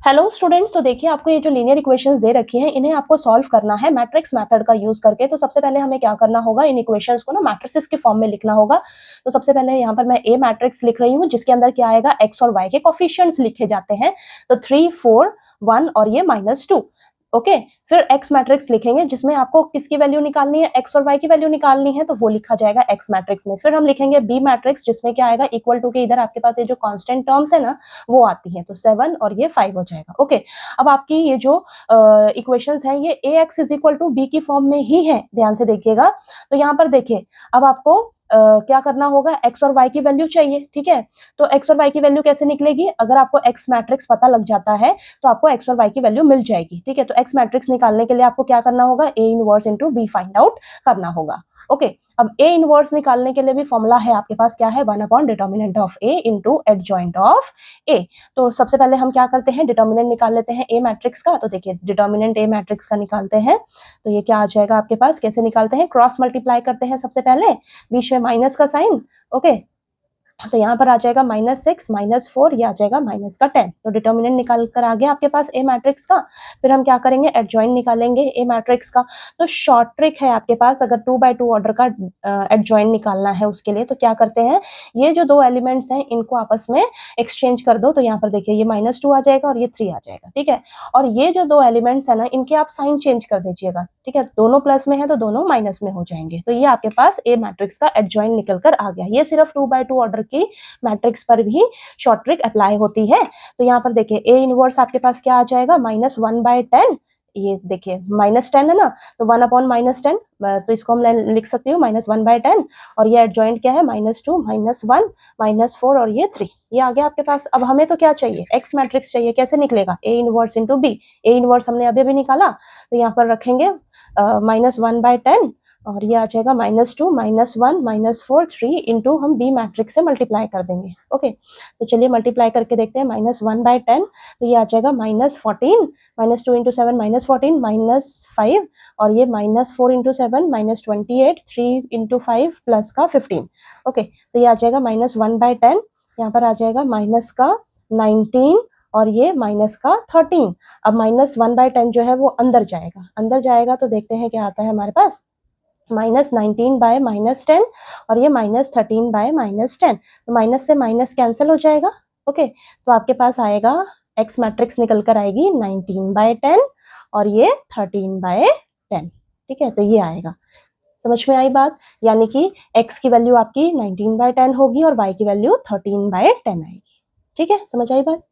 Hello students, तो देखिए आपको ये जो लीनियर इक्वेशंस दे रखी हैं इन्हें आपको सॉल्व करना है मैट्रिक्स मेथड का यूज करके। तो सबसे पहले हमें क्या करना होगा, इन इक्वेशंस को ना मैट्रिसेस के फॉर्म में लिखना होगा। तो सबसे पहले यहाँ पर मैं ए मैट्रिक्स लिख रही हूँ जिसके अंदर क्या आएगा, एक्स और वाई के कोफिशिएंट्स लिखे जाते हैं। तो 3, 4, 1 और ये -2। ओके, फिर एक्स मैट्रिक्स लिखेंगे जिसमें आपको किसकी वैल्यू निकालनी है, एक्स और वाई की वैल्यू निकालनी है, तो वो लिखा जाएगा एक्स मैट्रिक्स में। फिर हम लिखेंगे बी मैट्रिक्स जिसमें क्या आएगा, इक्वल टू के इधर आपके पास ये जो कांस्टेंट टर्म्स है ना वो आती है, तो 7 और ये 5 हो जाएगा। ओके, अब आपकी ये जो इक्वेशंस हैं ये A X is equal to B की फॉर्म में ही है, ध्यान से देखिएगा। तो यहाँ पर देखिए अब आपको क्या करना होगा, एक्स और वाई की वैल्यू चाहिए, ठीक है। तो एक्स और वाई की वैल्यू कैसे निकलेगी, अगर आपको एक्स मैट्रिक्स पता लग जाता है तो आपको एक्स और वाई की वैल्यू मिल जाएगी, ठीक है। तो एक्स मैट्रिक्स निकालने के लिए आपको क्या करना होगा, A inverse into B find out करना होगा। ओके, अब ए इनवर्स निकालने के लिए भी फॉर्मूला है आपके पास, क्या है, 1 upon determinant of A into adjoint of A. तो सबसे पहले हम क्या करते हैं, डिटर्मिनेंट निकाल लेते हैं ए मैट्रिक्स का। तो देखिए डिटर्मिनेंट ए मैट्रिक्स का निकालते हैं, तो ये क्या आ जाएगा आपके पास, कैसे निकालते हैं, क्रॉस मल्टीप्लाई करते हैं सबसे पहले, बीच में माइनस का साइन। ओके, तो यहाँ पर आ जाएगा -6 -4, ये आ जाएगा -10। तो डिटर्मिनेंट निकाल कर आ गया आपके पास ए मैट्रिक्स का। फिर हम क्या करेंगे, एडजॉइंट निकालेंगे ए मैट्रिक्स का। तो शॉर्ट ट्रिक है आपके पास, अगर 2x2 ऑर्डर का एडजॉइंट निकालना है उसके लिए, तो क्या करते हैं, ये जो दो एलिमेंट्स हैं इनको आपस में एक्सचेंज कर दो। तो यहाँ पर देखिए ये -2 आ जाएगा और ये 3 आ जाएगा, ठीक है। और ये जो दो एलिमेंट्स है ना इनके आप साइन चेंज कर दीजिएगा, ठीक है। दोनों प्लस में है तो दोनों माइनस में हो जाएंगे। तो ये आपके पास ए मैट्रिक्स का एडजॉइंट निकल कर आ गया। ये सिर्फ 2x2 ऑर्डर की मैट्रिक्स पर भी शॉर्ट ट्रिक अप्लाई होती है। तो यहाँ पर देखिए ए इनवर्स आपके पास क्या आ जाएगा, -1/10। ये देखिए -10 है ना, तो 1 अपॉन -10, तो इसको हम लिख सकती हूँ -1/10। और ये एडजॉइंट क्या है, -2 -1 -4 और ये 3, ये आ गया आपके पास। अब हमें तो क्या चाहिए, एक्स मैट्रिक्स चाहिए। कैसे निकलेगा, A inverse into B. A inverse हमने अभी भी निकाला, तो यहाँ पर रखेंगे -1/10 और ये आ जाएगा -2 -1 -4 3 इंटू हम बी मैट्रिक्स से मल्टीप्लाई कर देंगे। ओके, तो चलिए मल्टीप्लाई करके देखते हैं, -1/10, तो ये आ जाएगा -14, -2 इंटू 7 -14 -5 और ये -4 इंटू 7 -28 3 इंटू 5 प्लस का 15। ओके, तो ये आ जाएगा -1/10, यहाँ पर आ जाएगा माइनस का 19 और ये माइनस का 13। अब -1/10 जो है वो अंदर जाएगा, अंदर जाएगा तो देखते हैं क्या आता है हमारे पास, -19/-10 और ये -13/-10। तो माइनस से माइनस कैंसिल हो जाएगा। ओके, तो आपके पास आएगा एक्स मैट्रिक्स निकल कर आएगी 19/10 और ये 13/10, ठीक है। तो ये आएगा, समझ में आई बात, यानी कि एक्स की वैल्यू आपकी 19/10 होगी और वाई की वैल्यू 13/10 आएगी। ठीक है, समझ आई बात।